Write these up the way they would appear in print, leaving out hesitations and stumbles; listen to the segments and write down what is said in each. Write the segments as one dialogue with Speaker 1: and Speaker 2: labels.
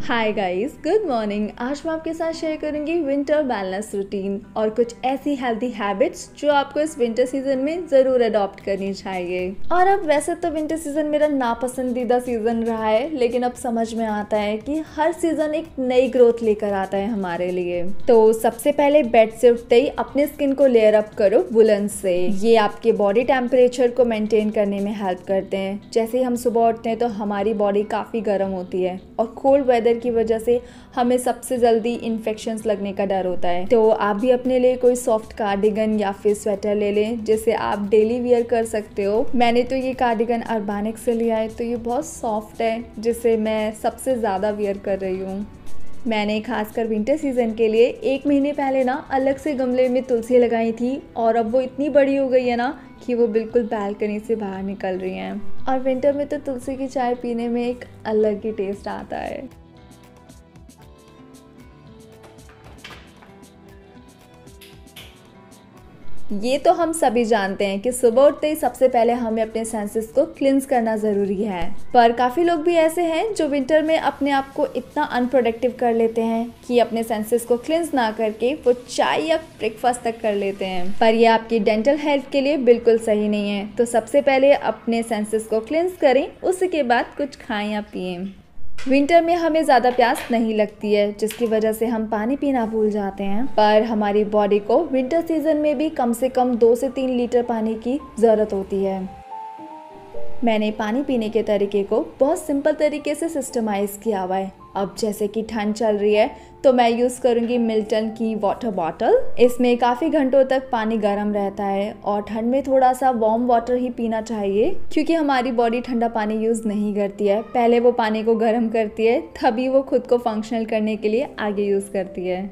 Speaker 1: Hi guys, good morning. आज मैं आपके साथ शेयर करूंगी विंटर बैलेंस रूटीन और कुछ ऐसी हेल्दी हैबिट्स जो आपको इस विंटर सीजन में ज़रूर अडॉप्ट करनी चाहिए। और अब वैसे तो विंटर सीजन मेरा नापसंदीदा सीजन रहा है, लेकिन अब समझ में आता है कि हर सीजन एक नई ग्रोथ लेकर आता है हमारे लिए। तो सबसे पहले बेड से उठते ही अपने स्किन को लेयर अप करो वुलन से। ये आपके बॉडी टेम्परेचर को मेंटेन करने में हेल्प करते हैं। जैसे ही हम सुबह उठते हैं तो हमारी बॉडी काफ़ी गर्म होती है और कोल्ड वेदर की वजह से हमें सबसे जल्दी इन्फेक्शंस लगने का डर होता है। तो आप भी अपने लिए कोई सॉफ्ट कार्डिगन या फिर स्वेटर ले लें जिसे आप डेली वियर कर सकते हो। मैंने तो ये कार्डिगन अर्बानिक से लिया है, तो ये बहुत सॉफ्ट है जिसे मैं सबसे ज़्यादा वियर कर रही हूँ। मैंने खासकर विंटर सीज़न के लिए 1 महीने पहले ना अलग से गमले में तुलसी लगाई थी और अब वो इतनी बड़ी हो गई है ना कि वो बिल्कुल बालकनी से बाहर निकल रही हैं। और विंटर में तो तुलसी की चाय पीने में एक अलग ही टेस्ट आता है। ये तो हम सभी जानते हैं कि सुबह उठते ही सबसे पहले हमें अपने सेंसेस को क्लिंस करना ज़रूरी है, पर काफ़ी लोग भी ऐसे हैं जो विंटर में अपने आप को इतना अनप्रोडक्टिव कर लेते हैं कि अपने सेंसेस को क्लिंस ना करके वो चाय या ब्रेकफास्ट तक कर लेते हैं। पर ये आपकी डेंटल हेल्थ के लिए बिल्कुल सही नहीं है। तो सबसे पहले अपने सेंसेस को क्लिंस करें, उसके बाद कुछ खाएं या पिएं। विंटर में हमें ज़्यादा प्यास नहीं लगती है, जिसकी वजह से हम पानी पीना भूल जाते हैं। पर हमारी बॉडी को विंटर सीजन में भी कम से कम 2 से 3 लीटर पानी की ज़रूरत होती है। मैंने पानी पीने के तरीके को बहुत सिंपल तरीके से सिस्टमाइज़ किया हुआ है। अब जैसे कि ठंड चल रही है तो मैं यूज़ करूँगी मिल्टन की वाटर बॉटल। इसमें काफ़ी घंटों तक पानी गर्म रहता है और ठंड में थोड़ा सा वार्म वाटर ही पीना चाहिए, क्योंकि हमारी बॉडी ठंडा पानी यूज़ नहीं करती है। पहले वो पानी को गर्म करती है, तभी वो खुद को फंक्शनल करने के लिए आगे यूज़ करती है।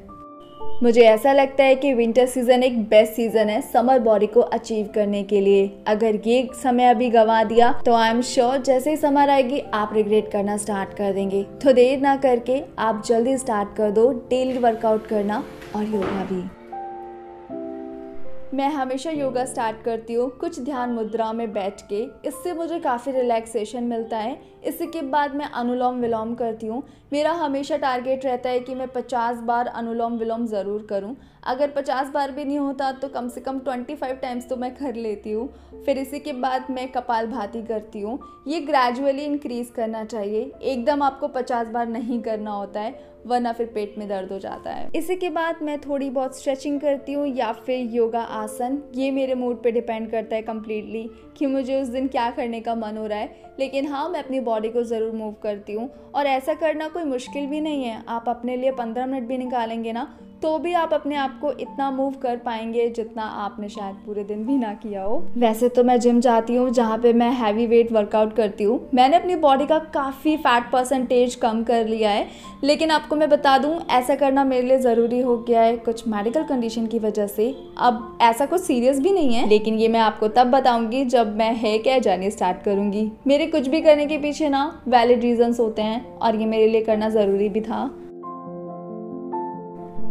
Speaker 1: मुझे ऐसा लगता है कि विंटर सीज़न एक बेस्ट सीज़न है समर बॉडी को अचीव करने के लिए। अगर ये समय अभी गंवा दिया तो आई एम श्योर जैसे ही समर आएगी आप रिग्रेट करना स्टार्ट कर देंगे। तो देर ना करके आप जल्दी स्टार्ट कर दो डेली वर्कआउट करना और योगा भी। मैं हमेशा योगा स्टार्ट करती हूँ कुछ ध्यान मुद्रा में बैठ के। इससे मुझे काफ़ी रिलैक्सेशन मिलता है। इसके बाद मैं अनुलोम विलोम करती हूँ। मेरा हमेशा टारगेट रहता है कि मैं 50 बार अनुलोम विलोम ज़रूर करूँ। अगर 50 बार भी नहीं होता तो कम से कम 25 टाइम्स तो मैं कर लेती हूँ। फिर इसी के बाद मैं कपालभाति करती हूँ। ये ग्रेजुअली इंक्रीज़ करना चाहिए, एकदम आपको 50 बार नहीं करना होता है, वरना फिर पेट में दर्द हो जाता है। इसी के बाद मैं थोड़ी बहुत स्ट्रेचिंग करती हूँ या फिर योगा आसन। ये मेरे मूड पे डिपेंड करता है कम्प्लीटली कि मुझे उस दिन क्या करने का मन हो रहा है, लेकिन हाँ मैं अपनी बॉडी को ज़रूर मूव करती हूँ। और ऐसा करना कोई मुश्किल भी नहीं है। आप अपने लिए 15 मिनट भी निकालेंगे ना तो भी आप अपने आप को इतना मूव कर पाएंगे जितना आपने शायद पूरे दिन भी ना किया हो। वैसे तो मैं जिम जाती हूँ जहाँ पे मैं हैवी वेट वर्कआउट करती हूँ। मैंने अपनी बॉडी का काफ़ी फैट परसेंटेज कम कर लिया है, लेकिन आपको मैं बता दूँ ऐसा करना मेरे लिए ज़रूरी हो गया है कुछ मेडिकल कंडीशन की वजह से। अब ऐसा कुछ सीरियस भी नहीं है, लेकिन ये मैं आपको तब बताऊँगी जब मैं हेयर केयर जर्नी स्टार्ट करूँगी। मेरे कुछ भी करने के पीछे ना वैलिड रीजंस होते हैं और ये मेरे लिए करना ज़रूरी भी था।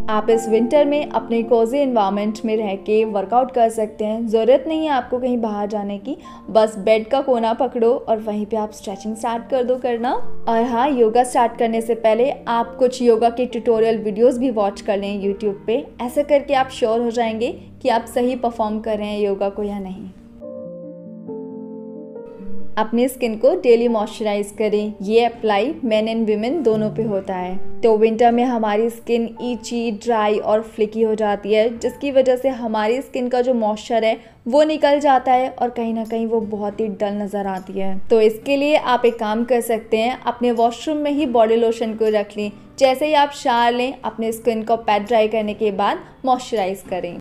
Speaker 1: आप इस विंटर में अपने कोजी एनवायरनमेंट में रह के वर्कआउट कर सकते हैं। ज़रूरत नहीं है आपको कहीं बाहर जाने की, बस बेड का कोना पकड़ो और वहीं पे आप स्ट्रेचिंग स्टार्ट कर दो करना। और हाँ, योगा स्टार्ट करने से पहले आप कुछ योगा के ट्यूटोरियल वीडियोस भी वॉच कर लें यूट्यूब पे। ऐसा करके आप श्योर हो जाएंगे कि आप सही परफॉर्म कर रहे हैं योगा को या नहीं। अपनी स्किन को डेली मॉइस्चराइज करें। ये अप्लाई मेन एंड वीमेन दोनों पे होता है। तो विंटर में हमारी स्किन ईची, ड्राई और फ्लिकी हो जाती है, जिसकी वजह से हमारी स्किन का जो मॉइस्चर है वो निकल जाता है और कहीं ना कहीं वो बहुत ही डल नज़र आती है। तो इसके लिए आप एक काम कर सकते हैं, अपने वॉशरूम में ही बॉडी लोशन को रख लें। जैसे ही आप शावर लें, अपने स्किन को पैट ड्राई करने के बाद मॉइस्चराइज करें।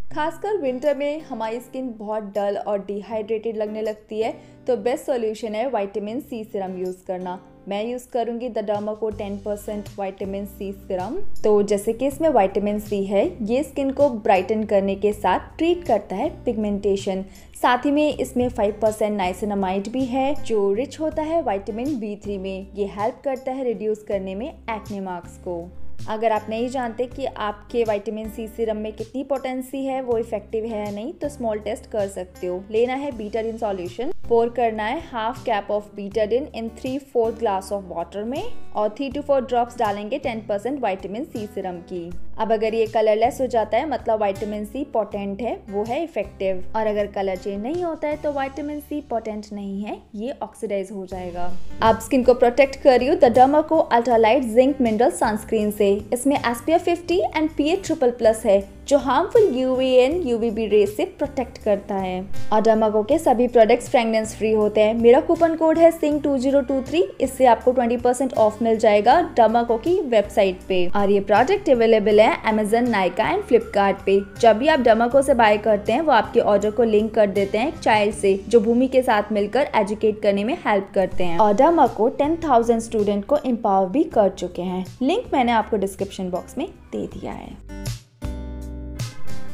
Speaker 1: खासकर विंटर में हमारी स्किन बहुत डल और डिहाइड्रेटेड लगने लगती है, तो बेस्ट सॉल्यूशन है विटामिन सी सीरम यूज़ करना। मैं यूज़ करूँगी the Derma Co 10% vitamin C serum. तो जैसे कि इसमें विटामिन सी है, ये स्किन को ब्राइटन करने के साथ ट्रीट करता है पिगमेंटेशन। साथ ही में इसमें 5% नाइसिनामाइड भी है जो रिच होता है विटामिन B3 में। ये हेल्प करता है रिड्यूस करने में एक्ने मार्क्स को। अगर आप नहीं जानते कि आपके विटामिन सी सीरम में कितनी पोटेंसी है, वो इफेक्टिव है या नहीं, तो स्मॉल टेस्ट कर सकते हो। लेना है बीटाडीन सॉल्यूशन। पोर करना है half cap of Betadine in 3/4 glass of water में और 3 to 4 ड्रॉप्स डालेंगे 10% विटामिन सी सीरम की। अब अगर ये कलरलेस हो जाता है मतलब विटामिन सी पोटेंट है, वो है इफेक्टिव, और अगर कलर चेंज नहीं होता है तो विटामिन सी पोटेंट नहीं है, ये ऑक्सीडाइज हो जाएगा। आप स्किन को प्रोटेक्ट कर रही हो the Derma Co ultralight zinc mineral sunscreen से। इसमें SPF 50 एंड PA++ है जो हार्मफुल UVA UVB रेज से प्रोटेक्ट करता है। और डर्माको के सभी प्रोडक्ट्स फ्रेग्रेंस फ्री होते हैं। मेरा कूपन कोड है SING2023, इससे आपको 20% ऑफ मिल जाएगा डर्माको की वेबसाइट पे। और ये प्रोडक्ट अवेलेबल है Amazon, नाइका एंड फ्लिपकार्ट पे। जब भी आप डर्माको से बाय करते हैं वो आपके ऑर्डर को लिंक कर देते हैं एक चाइल्ड से, जो भूमि के साथ मिलकर एजुकेट करने में हेल्प करते हैं। और डर्माको 10,000 स्टूडेंट को एम्पावर भी कर चुके हैं। लिंक मैंने आपको डिस्क्रिप्शन बॉक्स में दे दिया है।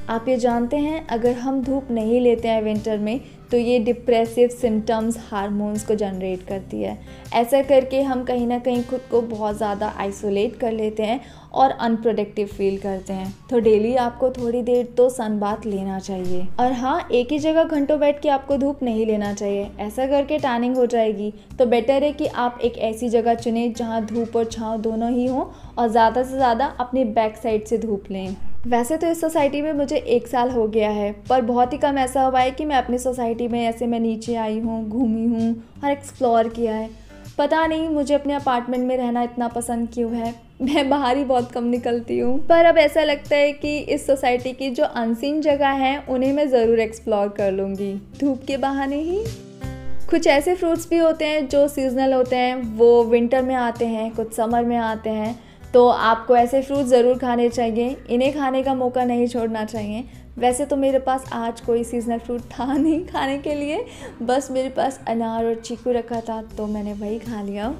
Speaker 1: आप ये जानते हैं अगर हम धूप नहीं लेते हैं विंटर में तो ये डिप्रेसिव सिम्टम्स हार्मोन्स को जनरेट करती है। ऐसा करके हम कहीं ना कहीं खुद को बहुत ज़्यादा आइसोलेट कर लेते हैं और अनप्रोडक्टिव फील करते हैं। तो डेली आपको थोड़ी देर तो सन बाथ लेना चाहिए। और हाँ, एक ही जगह घंटों बैठ के आपको धूप नहीं लेना चाहिए, ऐसा करके टैनिंग हो जाएगी। तो बेटर है कि आप एक ऐसी जगह चुनें जहाँ धूप और छाँव दोनों ही हों और ज़्यादा से ज़्यादा अपनी बैक साइड से धूप लें। वैसे तो इस सोसाइटी में मुझे 1 साल हो गया है, पर बहुत ही कम ऐसा हुआ है कि मैं अपनी सोसाइटी में ऐसे मैं नीचे आई हूँ, घूमी हूँ और एक्सप्लोर किया है। पता नहीं मुझे अपने अपार्टमेंट में रहना इतना पसंद क्यों है, मैं बाहर ही बहुत कम निकलती हूँ। पर अब ऐसा लगता है कि इस सोसाइटी की जो अनसीन जगह हैं उन्हें मैं ज़रूर एक्सप्लोर कर लूँगी, धूप के बहाने ही। कुछ ऐसे फ्रूट्स भी होते हैं जो सीजनल होते हैं, वो विंटर में आते हैं, कुछ समर में आते हैं। तो आपको ऐसे फ्रूट ज़रूर खाने चाहिए, इन्हें खाने का मौका नहीं छोड़ना चाहिए। वैसे तो मेरे पास आज कोई सीजनल फ्रूट था नहीं खाने के लिए, बस मेरे पास अनार और चीकू रखा था तो मैंने वही खा लिया।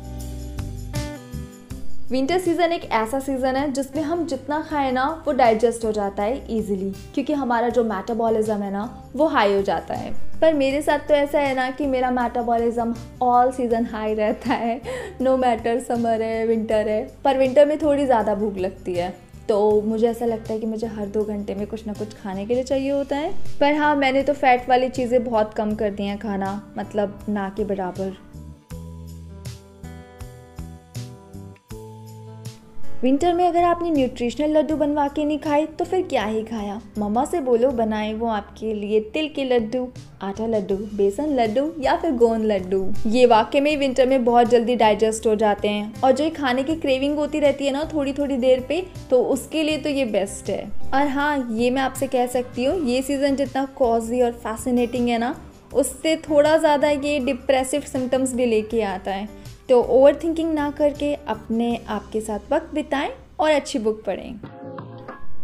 Speaker 1: विंटर सीज़न एक ऐसा सीज़न है जिसमें हम जितना खाएं ना वो डाइजेस्ट हो जाता है इजीली, क्योंकि हमारा जो मेटाबॉलिज्म है ना वो हाई हो जाता है। पर मेरे साथ तो ऐसा है ना कि मेरा मेटाबॉलिज्म ऑल सीज़न हाई रहता है, नो मैटर समर है विंटर है। पर विंटर में थोड़ी ज़्यादा भूख लगती है, तो मुझे ऐसा लगता है कि मुझे हर 2 घंटे में कुछ ना कुछ खाने के लिए चाहिए होता है। पर हाँ, मैंने तो फैट वाली चीज़ें बहुत कम कर दी हैं खाना, मतलब ना के बराबर। विंटर में अगर आपने न्यूट्रिशनल लड्डू बनवा के नहीं खाए तो फिर क्या ही खाया। मम्मा से बोलो बनाए वो आपके लिए तिल के लड्डू, आटा लड्डू, बेसन लड्डू या फिर गोंद लड्डू। ये वाकई में विंटर में बहुत जल्दी डाइजेस्ट हो जाते हैं और जो खाने की क्रेविंग होती रहती है ना थोड़ी थोड़ी देर पे, तो उसके लिए तो ये बेस्ट है। और हाँ, ये मैं आपसे कह सकती हूँ, ये सीज़न जितना कॉजी और फैसिनेटिंग है ना, उससे थोड़ा ज़्यादा ये डिप्रेसिव सिम्टम्स भी लेके आता है। तो ओवर थिंकिंग ना करके अपने आप के साथ वक्त बिताएं और अच्छी बुक पढ़ें।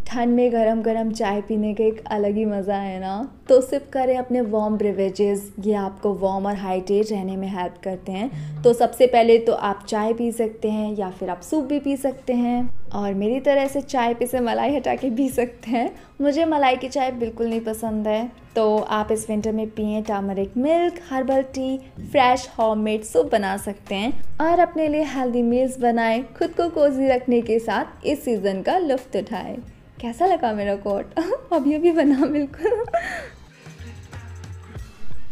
Speaker 1: ठंड में गरम गरम चाय पीने का एक अलग ही मज़ा है ना, तो सिप करें अपने वार्म ब्रेवेजेस, ये आपको वार्म और हाइड्रेट रहने में हेल्प करते हैं। तो सबसे पहले तो आप चाय पी सकते हैं या फिर आप सूप भी पी सकते हैं, और मेरी तरह से चाय पे से मलाई हटा के पी सकते हैं। मुझे मलाई की चाय बिल्कुल नहीं पसंद है, तो आप इस विंटर में पिएं turmeric milk, herbal tea, fresh homemade soup बना सकते हैं और अपने लिए हेल्दी मील्स बनाएं, खुद को कोजी रखने के साथ इस सीज़न का लुत्फ़ उठाएं। कैसा लगा मेरा कोट? अभी बना बिल्कुल।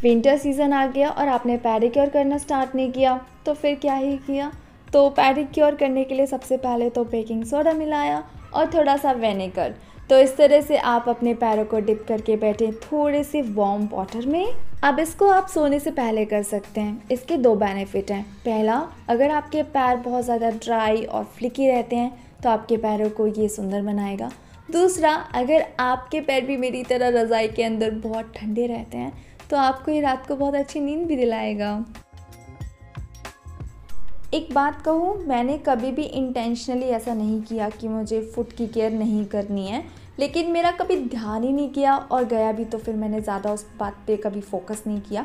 Speaker 1: विंटर सीज़न आ गया और आपने पेडिक्योर करना स्टार्ट नहीं किया तो फिर क्या ही किया। तो पेडिक्योर करने के लिए सबसे पहले तो बेकिंग सोडा मिलाया और थोड़ा सा विनेगर। तो इस तरह से आप अपने पैरों को डिप करके बैठे थोड़े से वार्म वाटर में। अब इसको आप सोने से पहले कर सकते हैं। इसके 2 बेनिफिट हैं। पहला, अगर आपके पैर बहुत ज़्यादा ड्राई और फ्लिकी रहते हैं तो आपके पैरों को ये सुंदर बनाएगा। दूसरा, अगर आपके पैर भी मेरी तरह रज़ाई के अंदर बहुत ठंडे रहते हैं तो आपको ये रात को बहुत अच्छी नींद भी दिलाएगा। एक बात कहूँ, मैंने कभी भी इंटेंशनली ऐसा नहीं किया कि मुझे फुट की केयर नहीं करनी है, लेकिन मेरा कभी ध्यान ही नहीं किया और गया भी तो फिर मैंने ज़्यादा उस बात पे कभी फोकस नहीं किया।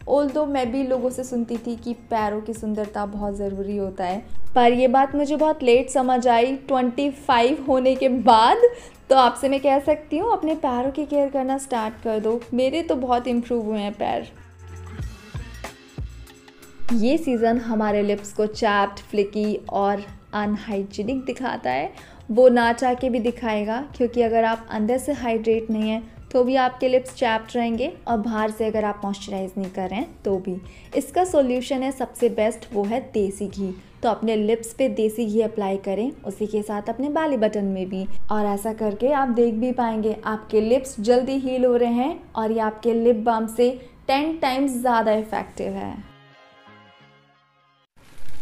Speaker 1: ऑल्दो मैं भी लोगों से सुनती थी कि पैरों की सुंदरता बहुत ज़रूरी होता है, पर ये बात मुझे बहुत लेट समझ आई 25 होने के बाद। तो आपसे मैं कह सकती हूँ अपने पैरों की केयर करना स्टार्ट कर दो। मेरे तो बहुत इम्प्रूव हुए हैं पैर। ये सीज़न हमारे लिप्स को चैप्ड, फ्लिकी और अनहाइजीनिक दिखाता है। वो ना चाह के भी दिखाएगा, क्योंकि अगर आप अंदर से हाइड्रेट नहीं हैं तो भी आपके लिप्स चैप्ड रहेंगे और बाहर से अगर आप मॉइस्चराइज नहीं कर रहे हैं तो भी। इसका सॉल्यूशन है सबसे बेस्ट, वो है देसी घी। तो अपने लिप्स पे देसी घी अप्लाई करें, उसी के साथ अपने बैली बटन में भी, और ऐसा करके आप देख भी पाएंगे आपके लिप्स जल्दी हील हो रहे हैं और ये आपके लिप बाम से 10 टाइम्स ज़्यादा इफ़ेक्टिव है।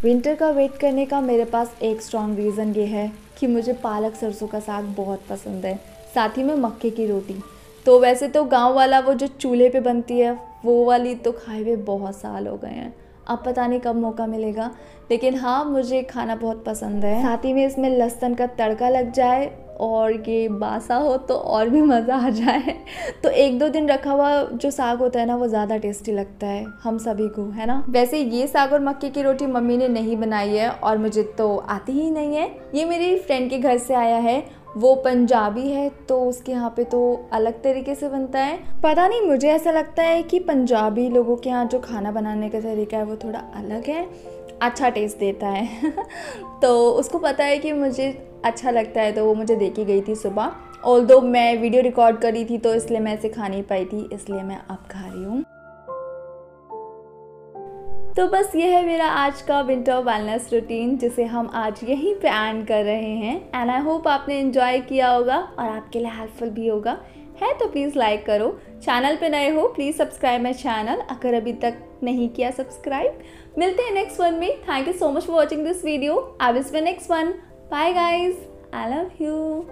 Speaker 1: विंटर का वेट करने का मेरे पास एक स्ट्रॉन्ग रीज़न ये है कि मुझे पालक सरसों का साग बहुत पसंद है, साथ ही में मक्के की रोटी। तो वैसे तो गांव वाला वो जो चूल्हे पे बनती है वो वाली तो खाए हुए बहुत साल हो गए हैं, अब पता नहीं कब मौका मिलेगा, लेकिन हाँ मुझे खाना बहुत पसंद है। साथ ही में इसमें लहसुन का तड़का लग जाए और ये बासा हो तो और भी मज़ा आ जाए। तो 1-2 दिन रखा हुआ जो साग होता है ना वो ज़्यादा टेस्टी लगता है हम सभी को, है ना। वैसे ये साग और मक्के की रोटी मम्मी ने नहीं बनाई है और मुझे तो आती ही नहीं है, ये मेरी फ्रेंड के घर से आया है, वो पंजाबी है तो उसके यहाँ पे तो अलग तरीके से बनता है। पता नहीं, मुझे ऐसा लगता है कि पंजाबी लोगों के यहाँ जो खाना बनाने का तरीका है वो थोड़ा अलग है, अच्छा टेस्ट देता है। तो उसको पता है कि मुझे अच्छा लगता है तो वो मुझे दे के गई थी सुबह। ऑल्दो मैं वीडियो रिकॉर्ड करी थी तो इसलिए मैं इसे खा नहीं पाई थी, इसलिए मैं अब खा रही हूँ। तो बस ये है मेरा आज का विंटर वेलनेस रूटीन जिसे हम आज यहीं पे एंड कर रहे हैं। एंड आई होप आपने एंजॉय किया होगा और आपके लिए हेल्पफुल भी होगा। है तो प्लीज़ लाइक करो, चैनल पे नए हो प्लीज़ सब्सक्राइब माई चैनल अगर अभी तक नहीं किया सब्सक्राइब। मिलते हैं नेक्स्ट वन में। Thank you so much for watching this video. I will see you next one. Bye guys, I love you.